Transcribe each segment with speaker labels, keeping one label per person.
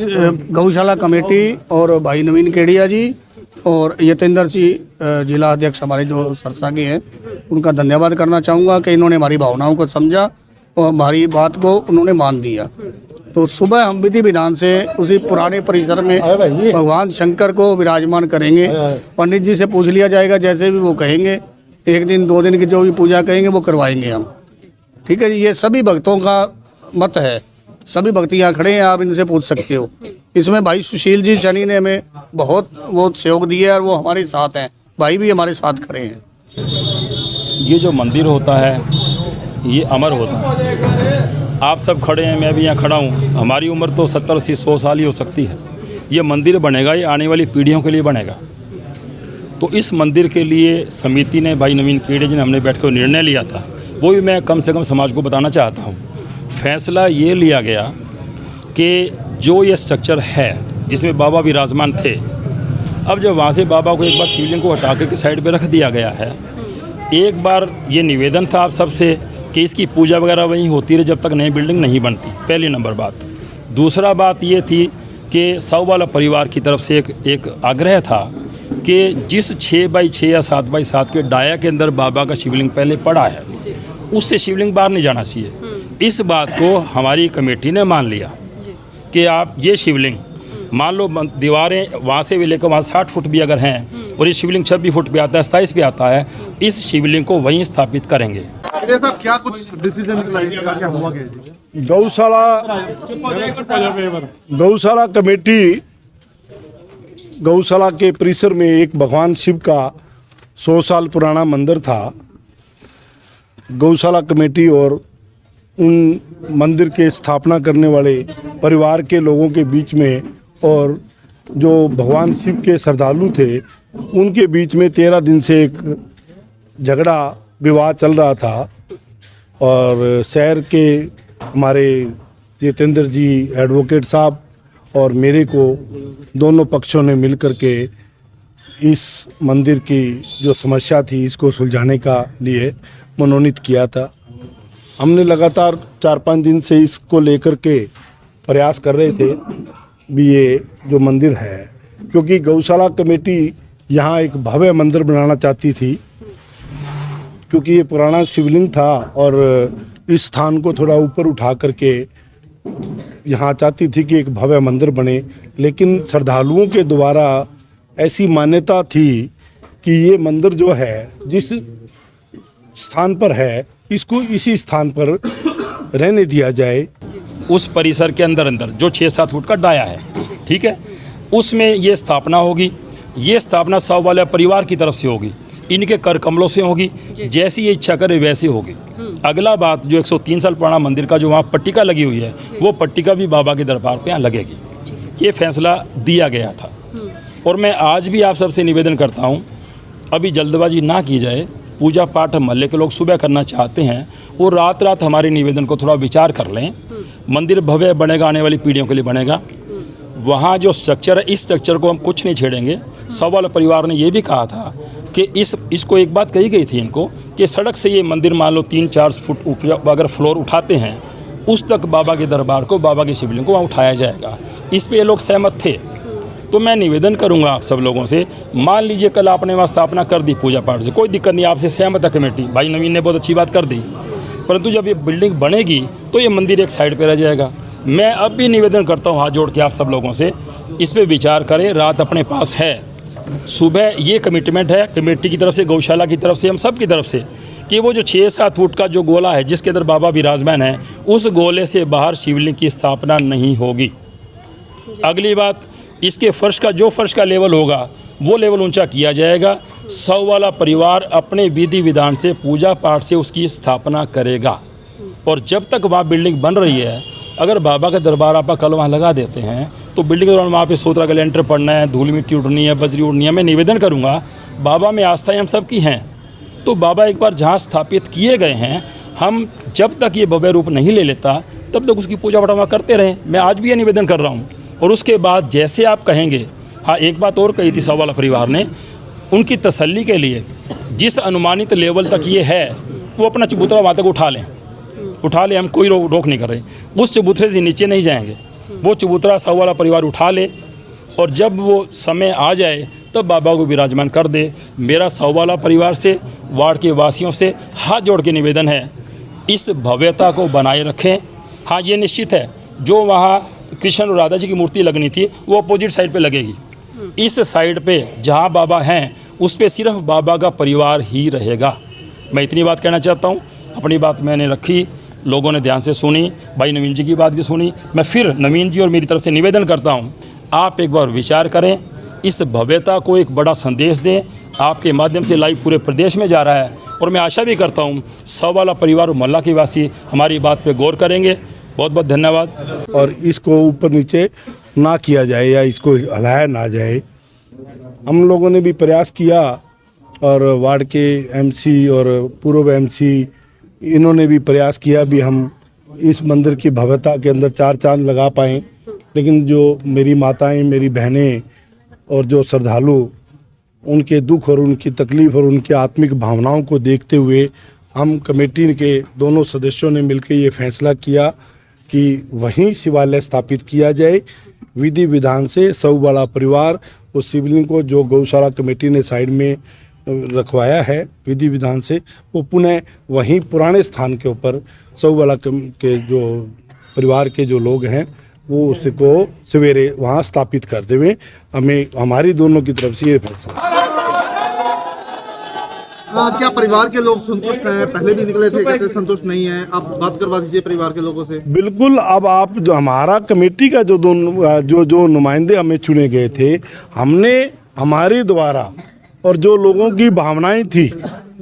Speaker 1: गौशाला कमेटी और भाई नवीन केडिया जी और यतेंद्र जी जिला अध्यक्ष हमारे जो सरसा के हैं, उनका धन्यवाद करना चाहूँगा कि इन्होंने हमारी भावनाओं को समझा और हमारी बात को उन्होंने मान दिया। तो सुबह हम विधि विधान से उसी पुराने परिसर में भगवान शंकर को विराजमान करेंगे। पंडित जी से पूछ लिया जाएगा, जैसे भी वो कहेंगे, 1 दिन 2 दिन की जो भी पूजा कहेंगे वो करवाएंगे हम। ठीक है जी, ये सभी भक्तों का मत है, सभी भक्त यहाँ खड़े हैं, आप इनसे पूछ सकते हो। इसमें भाई सुशील जी शनि ने हमें बहुत सहयोग दिया और वो हमारे साथ हैं, भाई भी हमारे साथ खड़े हैं।
Speaker 2: ये जो मंदिर होता है ये अमर होता है। आप सब खड़े हैं, मैं भी यहाँ खड़ा हूँ। हमारी उम्र तो 70, 80, 100 साल ही हो सकती है। ये मंदिर बनेगा, ये आने वाली पीढ़ियों के लिए बनेगा। तो इस मंदिर के लिए समिति ने, भाई नवीन केडिया जी ने, हमने बैठ कर निर्णय लिया था, वो भी मैं कम से कम समाज को बताना चाहता हूँ। फैसला ये लिया गया कि जो ये स्ट्रक्चर है जिसमें बाबा विराजमान थे, अब जब वहाँ से बाबा को एक बार शिवलिंग को हटा के साइड पे रख दिया गया है, एक बार ये निवेदन था आप सबसे कि इसकी पूजा वगैरह वहीं होती रहे जब तक नई बिल्डिंग नहीं बनती, पहली नंबर बात। दूसरा बात ये थी कि साहू वाला परिवार की तरफ से एक आग्रह था कि जिस 6 बाई 6 या 7 बाई 7 के डाया के अंदर बाबा का शिवलिंग पहले पड़ा है, उससे शिवलिंग बाहर नहीं जाना चाहिए। इस बात को हमारी कमेटी ने मान लिया कि आप ये शिवलिंग, मान लो दीवारें वहाँ से भी लेकर वहाँ 60 फुट भी अगर हैं और ये शिवलिंग 26 फुट पे आता है, 27 पे आता है, इस शिवलिंग को वहीं स्थापित करेंगे।
Speaker 3: साहब, क्या कुछ डिसीजन निकला इसका, क्या हुआ?
Speaker 4: गौशाला कमेटी गौशाला के परिसर में एक भगवान शिव का 100 साल पुराना मंदिर था। गौशाला कमेटी और उन मंदिर के स्थापना करने वाले परिवार के लोगों के बीच में और जो भगवान शिव के श्रद्धालु थे उनके बीच में 13 दिन से एक झगड़ा विवाद चल रहा था। और शहर के हमारे यतेंद्र जी एडवोकेट साहब और मेरे को दोनों पक्षों ने मिलकर के इस मंदिर की जो समस्या थी इसको सुलझाने का लिए मनोनीत किया था। हमने लगातार 4-5 दिन से इसको लेकर के प्रयास कर रहे थे भी ये जो मंदिर है, क्योंकि गौशाला कमेटी यहाँ एक भव्य मंदिर बनाना चाहती थी, क्योंकि ये पुराना शिवलिंग था और इस स्थान को थोड़ा ऊपर उठा करके यहाँ चाहती थी कि एक भव्य मंदिर बने। लेकिन श्रद्धालुओं के द्वारा ऐसी मान्यता थी कि ये मंदिर जो है जिस स्थान पर है इसको इसी स्थान पर रहने दिया जाए।
Speaker 2: उस परिसर के अंदर जो 6-7 फुट का डाया है, ठीक है, उसमें ये स्थापना होगी। ये स्थापना साहू वाले परिवार की तरफ से होगी, इनके कर कमलों से होगी, जैसी ये इच्छा करे वैसे होगी। अगला बात, जो 103 साल पुराना मंदिर का जो वहाँ पट्टिका लगी हुई है, वो पट्टिका भी बाबा के दरबार पे यहाँ लगेगी। ये फैसला दिया गया था। और मैं आज भी आप सबसे निवेदन करता हूँ, अभी जल्दबाजी ना की जाए। पूजा पाठ मोहल्ले के लोग सुबह करना चाहते हैं और रात हमारे निवेदन को थोड़ा विचार कर लें। मंदिर भव्य बनेगा, आने वाली पीढ़ियों के लिए बनेगा। वहाँ जो स्ट्रक्चर है, इस स्ट्रक्चर को हम कुछ नहीं छेड़ेंगे। साहू वाला परिवार ने ये भी कहा था कि इसको एक बात कही गई थी इनको कि सड़क से ये मंदिर मान लो 3-4 फुट ऊपर अगर फ्लोर उठाते हैं, उस तक बाबा के दरबार को, बाबा के शिवलिंग को वहाँ उठाया जाएगा। इस पे ये लोग सहमत थे। तो मैं निवेदन करूंगा आप सब लोगों से, मान लीजिए कल आपने वहाँ स्थापना कर दी पूजा पाठ से, कोई दिक्कत नहीं, आपसे सहमत है कमेटी, भाई नवीन ने बहुत अच्छी बात कर दी, परंतु जब ये बिल्डिंग बनेगी तो ये मंदिर एक साइड पे रह जाएगा। मैं अब भी निवेदन करता हूँ हाथ जोड़ के आप सब लोगों से, इस पर विचार करें। रात अपने पास है, सुबह ये कमिटमेंट है कमेटी की तरफ से, गौशाला की तरफ से, हम सब की तरफ से, कि वो जो 6-7 फुट का जो गोला है जिसके अंदर बाबा विराजमान है, उस गोले से बाहर शिवलिंग की स्थापना नहीं होगी। अगली बात, इसके फर्श का जो फर्श का लेवल होगा वो लेवल ऊंचा किया जाएगा। साहू वाला परिवार अपने विधि विधान से, पूजा पाठ से उसकी स्थापना करेगा। और जब तक वहाँ बिल्डिंग बन रही है, अगर बाबा का दरबार आप कल वहाँ लगा देते हैं तो बिल्डिंग के दौरान वहाँ पे सोतरा का लेंटर पड़ना है, धूल मिट्टी उड़नी है, बजरी उड़नी है। मैं निवेदन करूँगा, बाबा में आस्थाएँ हम सब की हैं, तो बाबा एक बार जहाँ स्थापित किए गए हैं, हम जब तक ये भव्य रूप नहीं ले लेता तब तक उसकी पूजा पाठ वहाँ करते रहें। मैं आज भी ये निवेदन कर रहा हूँ। और उसके बाद जैसे आप कहेंगे। हाँ, एक बात और कही थी साहू वाला परिवार ने, उनकी तसल्ली के लिए जिस अनुमानित लेवल तक ये है वो अपना चबूतरा वहाँ तक उठा लें, हम कोई रोक नहीं कर रहे। उस चबूतरे से नीचे नहीं जाएंगे। वो चबूतरा साहू वाला परिवार उठा ले और जब वो समय आ जाए तब बाबा को विराजमान कर दे। मेरा साहू वाला परिवार से, वार्ड के वासियों से हाथ जोड़ के निवेदन है, इस भव्यता को बनाए रखें। हाँ, ये निश्चित है जो वहाँ कृष्ण और राधा जी की मूर्ति लगनी थी वो अपोजिट साइड पे लगेगी। इस साइड पे जहाँ बाबा हैं उस पे सिर्फ बाबा का परिवार ही रहेगा। मैं इतनी बात कहना चाहता हूँ। अपनी बात मैंने रखी, लोगों ने ध्यान से सुनी, भाई नवीन जी की बात भी सुनी। मैं फिर नवीन जी और मेरी तरफ से निवेदन करता हूँ, आप एक बार विचार करें, इस भव्यता को एक बड़ा संदेश दें। आपके माध्यम से लाइव पूरे प्रदेश में जा रहा है और मैं आशा भी करता हूँ साहू वाला परिवार और मोहल्ला के वासी हमारी बात पे गौर करेंगे। बहुत बहुत धन्यवाद।
Speaker 4: और इसको ऊपर नीचे ना किया जाए या इसको हलाया ना जाए। हम लोगों ने भी प्रयास किया और वार्ड के एमसी और पूर्व एमसी इन्होंने भी प्रयास किया भी हम इस मंदिर की भव्यता के अंदर चार चांद लगा पाएँ, लेकिन जो मेरी माताएं, मेरी बहनें और जो श्रद्धालु, उनके दुख और उनकी तकलीफ़ और उनकी आत्मिक भावनाओं को देखते हुए हम कमेटी के दोनों सदस्यों ने मिलकर ये फैसला किया कि वहीं शिवालय स्थापित किया जाए। विधि विधान से साहू वाला परिवार उस शिवलिंग को जो गौशाला कमेटी ने साइड में रखवाया है विधि विधान से, वो पुनः वहीं पुराने स्थान के ऊपर साहू वाला के जो परिवार के जो लोग हैं वो उसको सवेरे वहाँ स्थापित कर देवे। हमें हमारी दोनों की तरफ से ये फैसला।
Speaker 3: क्या परिवार के लोग संतुष्ट हैं? पहले भी निकले थे, कहते संतुष्ट नहीं है, आप बात करवा दीजिए परिवार के लोगों से।
Speaker 4: बिल्कुल, अब आप जो हमारा कमेटी का जो नुमाइंदे हमें चुने गए थे, हमने हमारे द्वारा और जो लोगों की भावनाएं थी,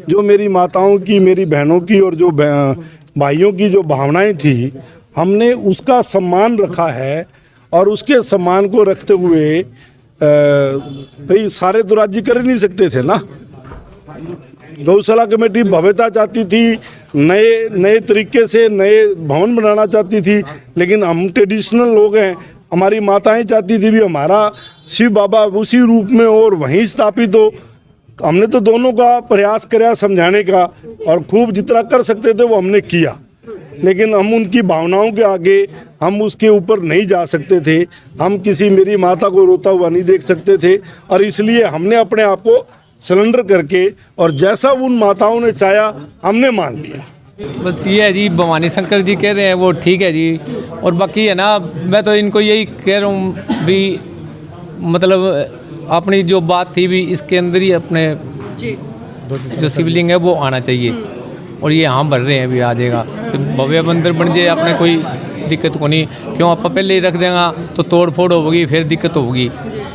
Speaker 4: जो मेरी माताओं की, मेरी बहनों की और जो भाइयों की जो भावनाएं थी, हमने उसका सम्मान रखा है। और उसके सम्मान को रखते हुए भाई सारे तो राज्य कर ही नहीं सकते थे ना। गौशाला कमेटी भव्यता चाहती थी, नए तरीके से नए भवन बनाना चाहती थी, लेकिन हम ट्रेडिशनल लोग हैं, हमारी माताएं चाहती थी भी हमारा शिव बाबा उसी रूप में और वहीं स्थापित हो। हमने तो दोनों का प्रयास किया समझाने का और खूब जितना कर सकते थे वो हमने किया, लेकिन हम उनकी भावनाओं के आगे हम उसके ऊपर नहीं जा सकते थे। हम किसी मेरी माता को रोता हुआ नहीं देख सकते थे और इसलिए हमने अपने आप को सरेंडर करके और जैसा उन माताओं ने चाहा हमने मान लिया।
Speaker 5: बस ये है जी, भवानी शंकर जी कह रहे हैं वो ठीक है जी। और बाकी है ना, मैं तो इनको यही कह रहा हूँ भी मतलब अपनी जो बात थी भी इसके अंदर ही अपने जो शिवलिंग है वो आना चाहिए। और ये यहाँ भर रहे हैं भी आ जाएगा तो भव्य मंदिर बन जाए, अपने कोई दिक्कत को नहीं। क्यों आप पहले ही रख देगा तो तोड़ फोड़ होगी, फिर दिक्कत होगी।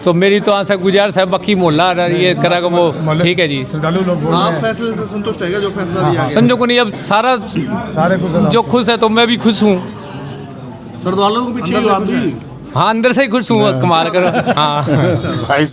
Speaker 5: तो मेरी तो आशा गुजारिश है, बाकी मोहल्ला ये करेगा वो ठीक है जी।
Speaker 3: श्रद्धालु लोग आप फैसले से संतुष्ट है जो फैसला लिया गया?
Speaker 5: संजो को नहीं, अब सारा जो खुश है तो मैं भी खुश हूँ।
Speaker 1: श्रद्धालुओं को पीछे
Speaker 5: हाँ, अंदर से ही खुश हूँ, कमाल करो। हाँ।